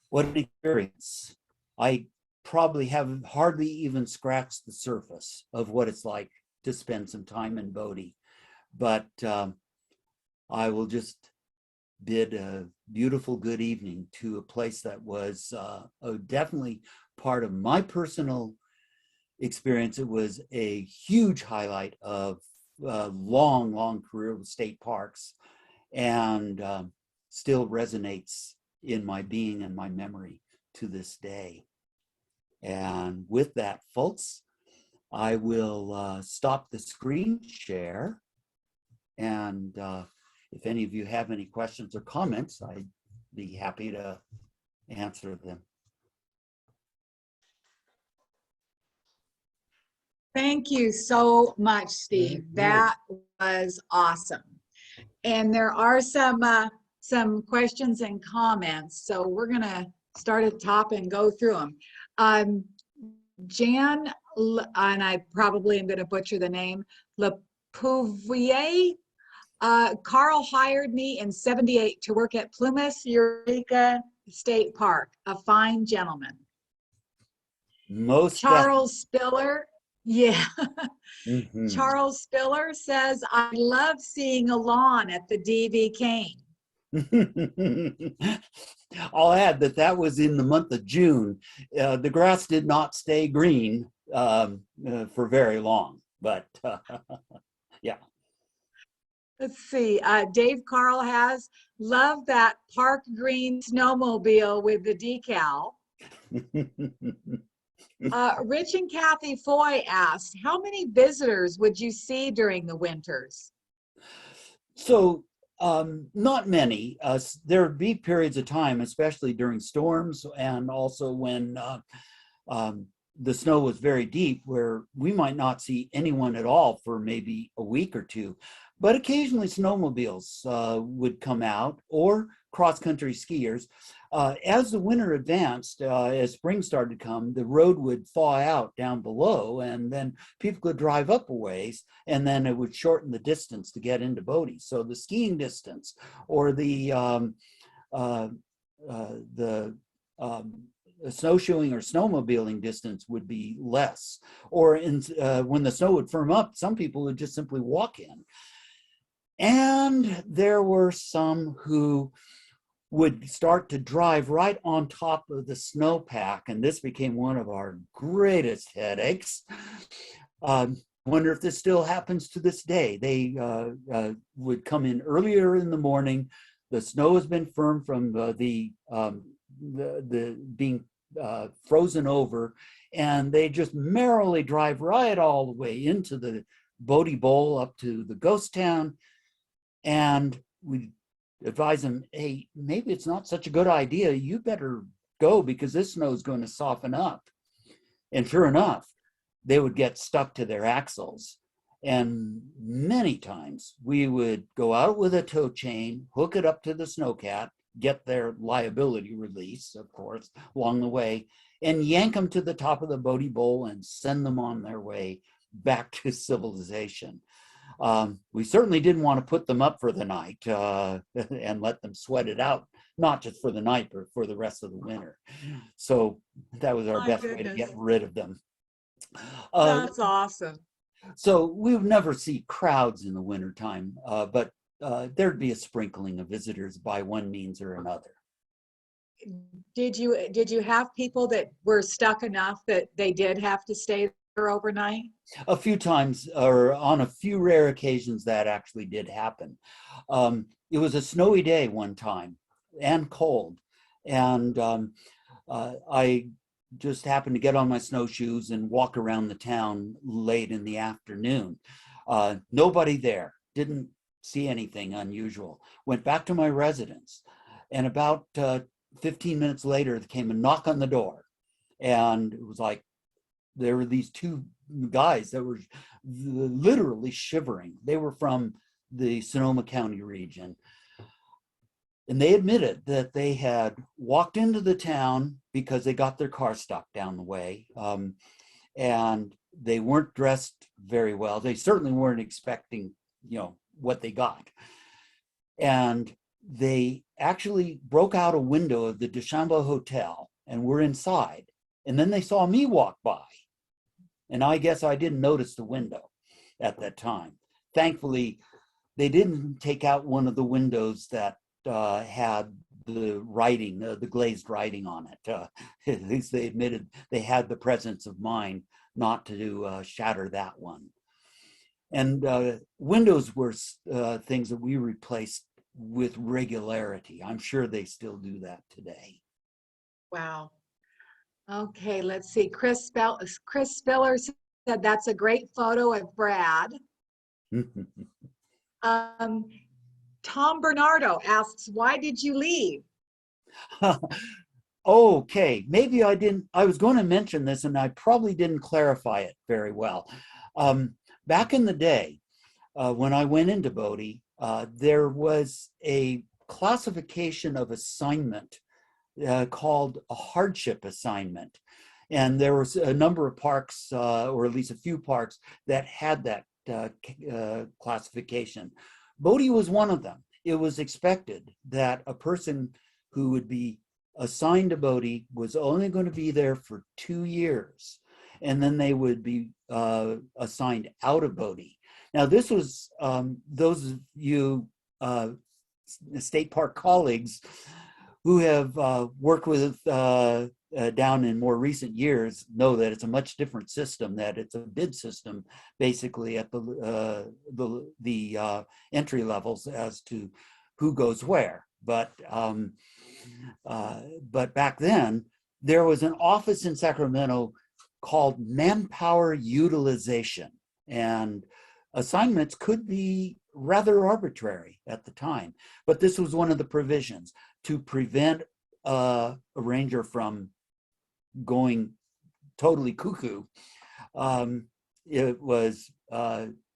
What an experience. I probably have hardly even scratched the surface of what it's like to spend some time in Bodhi. But I will just bid a beautiful good evening to a place that was definitely part of my personal experience. It was a huge highlight of a long career with state parks, and still resonates in my being and my memory to this day. And with that, folks, I will stop the screen share. And if any of you have any questions or comments, I'd be happy to answer them. Thank you so much, Steve. That was awesome. And there are some questions and comments, so we're gonna start at the top and go through them. Jan, and I probably am gonna butcher the name, Lepouvier. Carl hired me in '78 to work at Plymouth Eureka State Park. A fine gentleman. Charles Spiller. Yeah. Charles Spiller says, I love seeing a lawn at the Db Kane. I'll add that was in the month of June. The grass did not stay green for very long, but yeah. Let's see. Dave Carl has, love that park green snowmobile with the decal. Rich and Kathy Foy asked, how many visitors would you see during the winters? So not many. There would be periods of time, especially during storms, and also when the snow was very deep, where we might not see anyone at all for maybe a week or two. But occasionally snowmobiles would come out, or cross-country skiers. As the winter advanced, as spring started to come, the road would thaw out down below, and then people could drive up a ways, and then it would shorten the distance to get into Bodhi. So the skiing distance, or the snowshoeing or snowmobiling distance would be less. Or when the snow would firm up, some people would just simply walk in. And there were some who would start to drive right on top of the snowpack, and this became one of our greatest headaches. Wonder if this still happens to this day. They would come in earlier in the morning. The snow has been firm from the being frozen over, and they just merrily drive right all the way into the Bodhi Bowl up to the ghost town. And we advise them, hey, maybe it's not such a good idea. You better go, because this snow is going to soften up. And sure enough, they would get stuck to their axles. And many times we would go out with a tow chain, hook it up to the snowcat, get their liability release, of course, along the way, and yank them to the top of the Bodhi Bowl and send them on their way back to civilization. We certainly didn't want to put them up for the night and let them sweat it out, not just for the night, but for the rest of the winter. So that was our best way to get rid of them. That's awesome. So we would never see crowds in the wintertime, but there'd be a sprinkling of visitors by one means or another. Did you have people that were stuck enough that they did have to stay there overnight? A few times, or on a few rare occasions, that actually did happen. It was a snowy day one time and cold, and I just happened to get on my snowshoes and walk around the town late in the afternoon. Nobody there, didn't see anything unusual. Went back to my residence, and about 15 minutes later, there came a knock on the door, and it was like, there were these two guys that were literally shivering. They were from the Sonoma County region. And they admitted that they had walked into the town because they got their car stuck down the way. And they weren't dressed very well. They certainly weren't expecting, what they got. And they actually broke out a window of the Deschambault Hotel and were inside. And then they saw me walk by. And I guess I didn't notice the window at that time. Thankfully, they didn't take out one of the windows that had the writing, the glazed writing on it. At least they admitted they had the presence of mind not to shatter that one. And windows were things that we replaced with regularity. I'm sure they still do that today. Wow. Okay, let's see. Chris Spiller said that's a great photo of Brad. Tom Bernardo asks, why did you leave? Okay, maybe I was going to mention this and I probably didn't clarify it very well. Back in the day, when I went into Bodie, there was a classification of assignment called a hardship assignment. And there was a number of parks, or at least a few parks, that had that classification. Bodie was one of them. It was expected that a person who would be assigned to Bodie was only going to be there for 2 years, and then they would be assigned out of Bodie. Now, this was those of you state park colleagues who have worked with down in more recent years know that it's a much different system, that it's a bid system basically at the entry levels as to who goes where. But back then, there was an office in Sacramento called manpower utilization, and assignments could be rather arbitrary at the time. But this was one of the provisions to prevent a ranger from going totally cuckoo. It was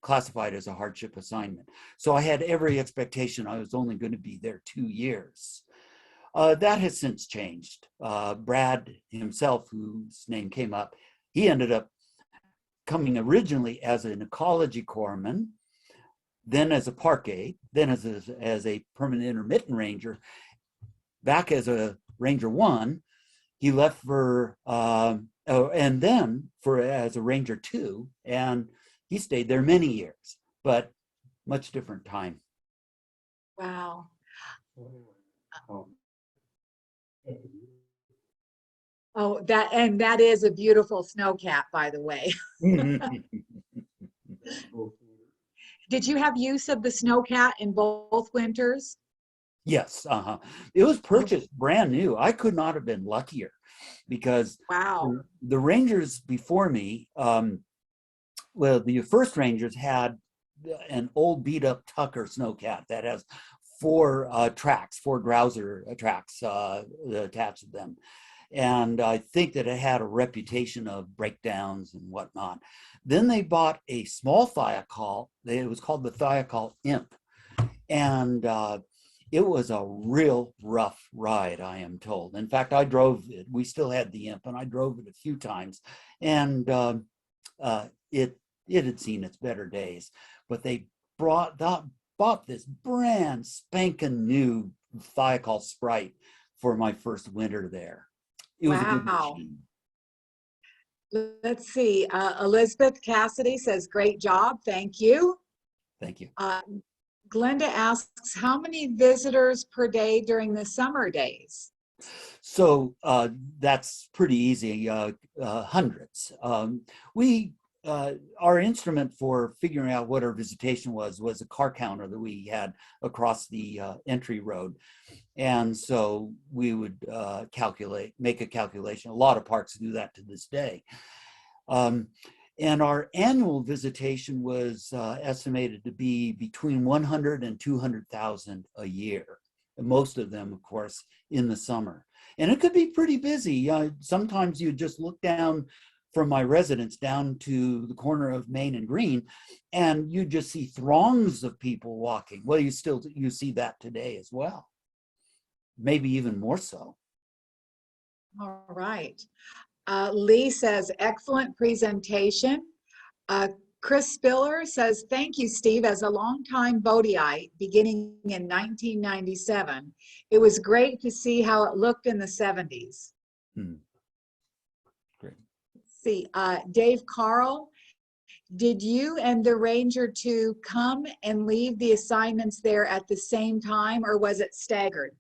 classified as a hardship assignment. So I had every expectation I was only going to be there 2 years. That has since changed. Brad himself, whose name came up, he ended up coming originally as an ecology corpsman, then as a park aide, then as a permanent intermittent ranger, back as a Ranger 1. He left for, and then as a Ranger 2, and he stayed there many years, but much different time. Wow. Oh, that is a beautiful snowcat, by the way. Did you have use of the snowcat in both winters? Yes, it was purchased brand new. I could not have been luckier, because wow, the Rangers before me, well, the first Rangers had an old beat up Tucker snowcat that has 4 Grouser tracks attached to them. And I think that it had a reputation of breakdowns and whatnot. Then they bought a small Thiokol. It was called the Thiokol Imp. And it was a real rough ride, I am told. In fact, I drove it. We still had the Imp, and I drove it a few times. And it had seen its better days. But they bought this brand spanking new Thiokol Sprite for my first winter there. It was a good machine. Let's see. Elizabeth Cassidy says, great job. Thank you. Thank you. Glenda asks, how many visitors per day during the summer days? So that's pretty easy, hundreds. Our instrument for figuring out what our visitation was a car counter that we had across the entry road. And so we would make a calculation. A lot of parks do that to this day. And our annual visitation was estimated to be between 100 and 200,000 a year. And most of them, of course, in the summer. And it could be pretty busy. Sometimes you just look down from my residence down to the corner of Main and Green, and you just see throngs of people walking. Well, you see that today as well. Maybe even more so. All right. Lee says, excellent presentation. Chris Spiller says, thank you, Steve. As a longtime Bodieite, beginning in 1997, it was great to see how it looked in the 70s. Great. Let's see, Dave Carl, did you and the Ranger 2 come and leave the assignments there at the same time, or was it staggered?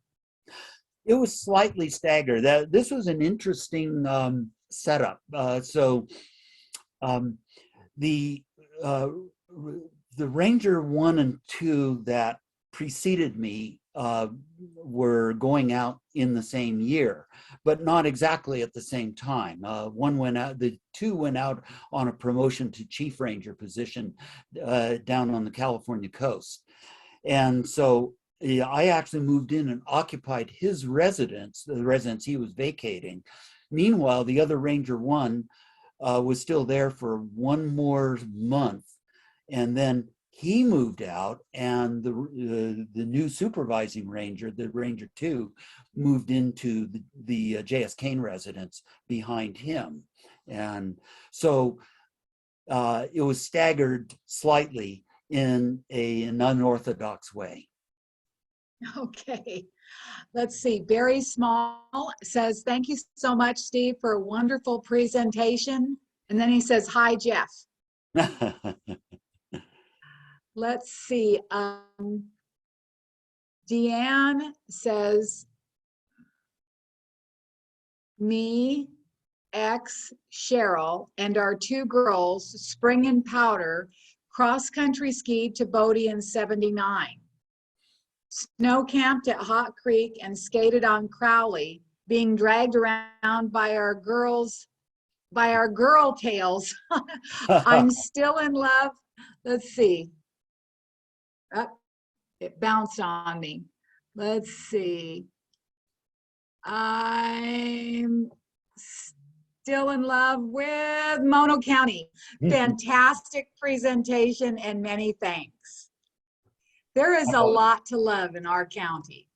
It was slightly staggered. This was an interesting setup. The Ranger 1 and 2 that preceded me were going out in the same year, but not exactly at the same time. One went out, the two went out on a promotion to Chief Ranger position down on the California coast. And so I actually moved in and occupied his residence, the residence he was vacating. Meanwhile, the other Ranger 1 was still there for one more month, and then he moved out, and the new supervising ranger, the Ranger 2, moved into the J.S. Kane residence behind him. And so it was staggered slightly in an unorthodox way. Okay, let's see. Barry Small says, thank you so much, Steve, for a wonderful presentation. And then he says, hi, Jeff. Let's see. Deanne says, me, ex, Cheryl, and our two girls, Spring and Powder, cross-country skied to Bodie in '79. Snow camped at Hot Creek and skated on Crowley, being dragged around by our girl tails. I'm still in love. Let's see. It bounced on me. Let's see. I'm still in love with Mono County. Fantastic presentation and many thanks. There is a lot to love in our county.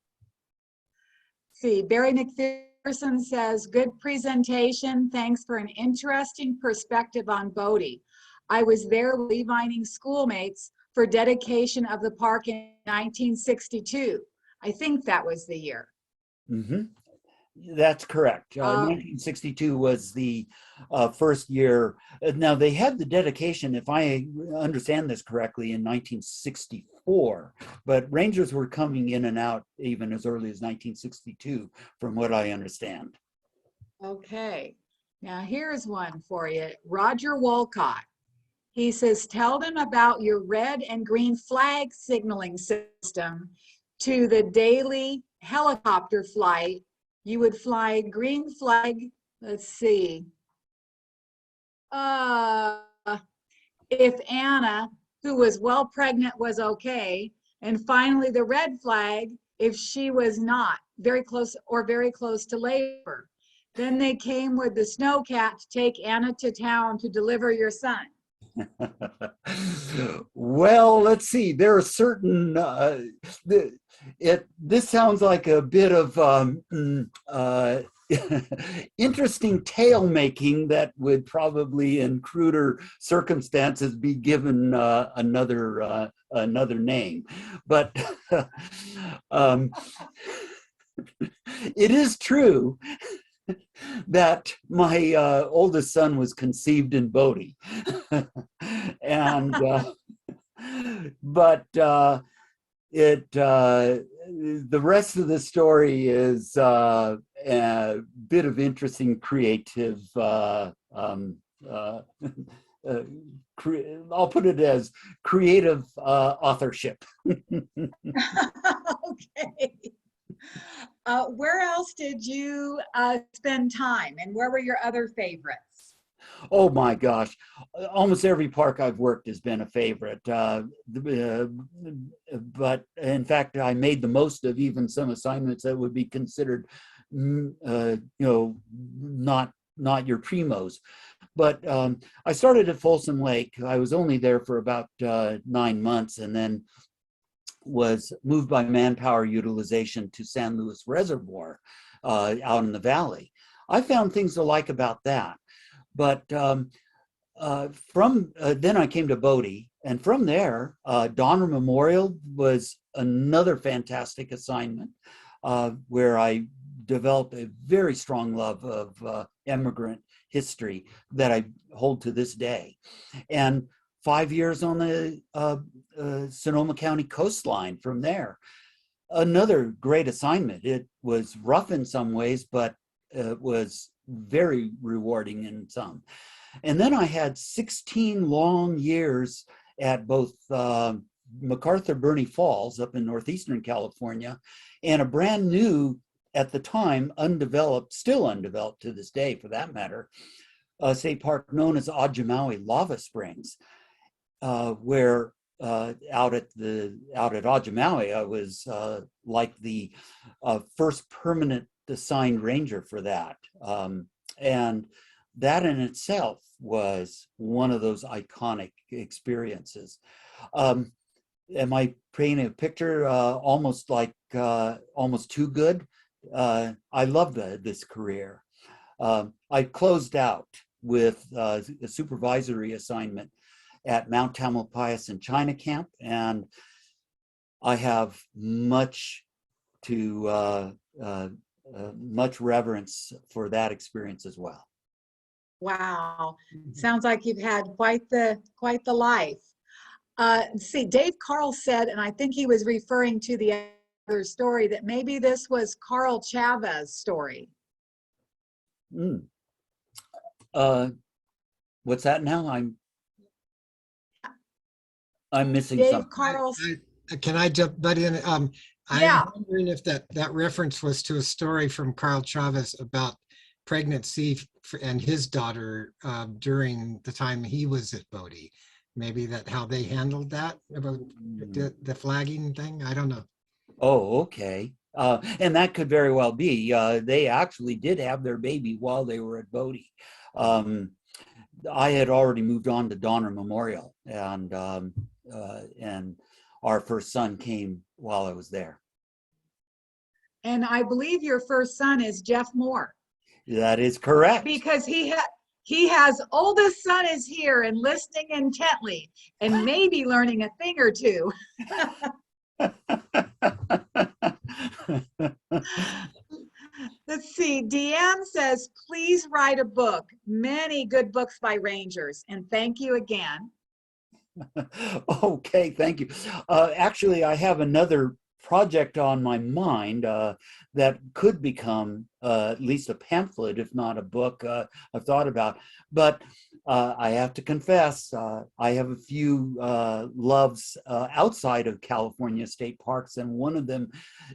See, Barry McPherson says, good presentation. Thanks for an interesting perspective on Bodie. I was there levining schoolmates for dedication of the park in 1962. I think that was the year. Mm-hmm. That's correct. 1962 was the first year. Now, they had the dedication, if I understand this correctly, in 1964, but Rangers were coming in and out even as early as 1962, from what I understand. Okay, now here's one for you. Roger Wolcott. He says, tell them about your red and green flag signaling system to the daily helicopter flight. You would fly green flag, let's see. If Anna, who was well pregnant, was okay. And finally the red flag, if she was not very close to labor. Then they came with the snowcat to take Anna to town to deliver your son. Well, let's see. There are certain. This sounds like a bit of interesting tale making that would probably, in cruder circumstances, be given another name. But it is true that my oldest son was conceived in Bodie. And but the rest of the story is a bit of interesting creative I'll put it as creative authorship. Okay. Where else did you spend time, and where were your other favorites? Oh my gosh, almost every park I've worked has been a favorite. But in fact, I made the most of even some assignments that would be considered, not your primos. But I started at Folsom Lake. I was only there for about 9 months, and then was moved by manpower utilization to San Luis Reservoir out in the valley. I found things to like about that. But then I came to Bodie, and from there, Donner Memorial was another fantastic assignment where I developed a very strong love of immigrant history that I hold to this day. And 5 years on the Sonoma County coastline from there. Another great assignment. It was rough in some ways, but it was very rewarding in some. And then I had 16 long years at both MacArthur Burney Falls up in northeastern California, and a brand new, at the time, undeveloped, still undeveloped to this day for that matter, state park known as Ajamawi Lava Springs, where out at Ajamawi, I was like the first permanent assigned ranger for that. And that in itself was one of those iconic experiences. Am I painting a picture almost too good? I love this career. I closed out with a supervisory assignment at Mount Tamalpais in China Camp, and I have much reverence for that experience as well. Wow, sounds like you've had quite the life. See, Dave Carl said, and I think he was referring to the other story, that maybe this was Carl Chavez's story. What's that now? I'm missing Dave something. Carl's. Can I jump butt in? Yeah. I'm wondering if that reference was to a story from Carl Chavez about pregnancy and his daughter during the time he was at Bodie. Maybe that how they handled that about the flagging thing. I don't know. Oh, okay. And that could very well be. They actually did have their baby while they were at Bodie. I had already moved on to Donner Memorial, and our first son came while I was there. And I believe your first son is Jeff Moore. That is correct. Because he has oldest son is here and listening intently and maybe learning a thing or two. Let's see. Deanne says, please write a book. Many good books by Rangers. And thank you again. Okay, thank you. Actually, I have another project on my mind that could become at least a pamphlet, if not a book I've thought about. But I have to confess, I have a few loves outside of California state parks, and one of them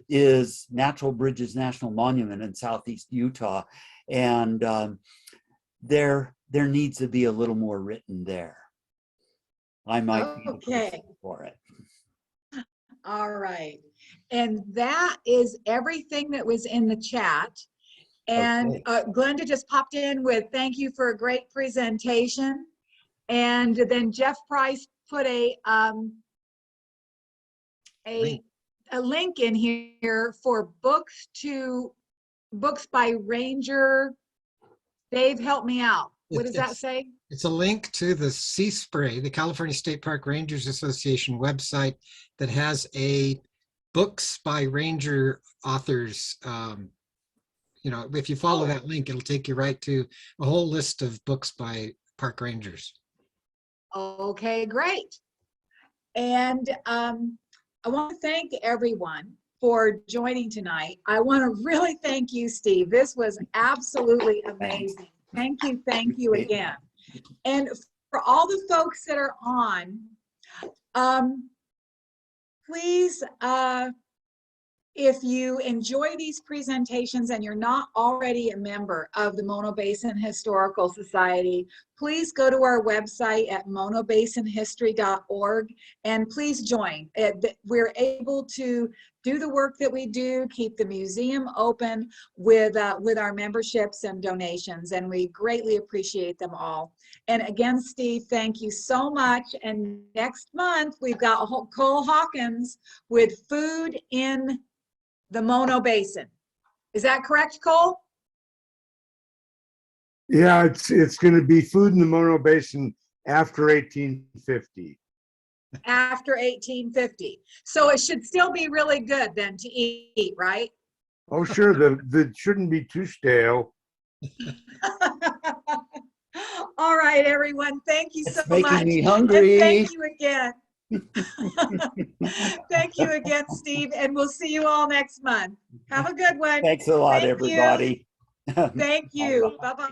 is Natural Bridges National Monument in Southeast Utah. And there needs to be a little more written there. I might be the person for it. All right. And that is everything that was in the chat. And Glenda just popped in with thank you for a great presentation. And then Jeff Price put a link in here for books by Ranger. Dave, help me out. What does that say? It's a link to the CSPRAY, the California State Park Rangers Association website that has a books by Ranger authors. If you follow that link, it'll take you right to a whole list of books by park rangers. Okay, great. And I want to thank everyone for joining tonight. I want to really thank you, Steve. This was absolutely amazing. Thank you again. And for all the folks that are on, please, if you enjoy these presentations and you're not already a member of the Mono Basin Historical Society, please go to our website at monobasinhistory.org and please join. We're able to do the work that we do, keep the museum open with our memberships and donations, and we greatly appreciate them all. And again, Steve, thank you so much. And next month, we've got Cole Hawkins with Food in the Mono Basin. Is that correct, Cole? Yeah, it's going to be food in the Mono Basin after 1850. After 1850. So it should still be really good then to eat, right? Oh, sure. The shouldn't be too stale. All right, everyone. Thank you so It's making much. me And hungry. thank you again. Thank you again, Steve. And we'll see you all next month. Have a good one. Thanks a lot, Thank you. everybody. Thank you. Bye-bye.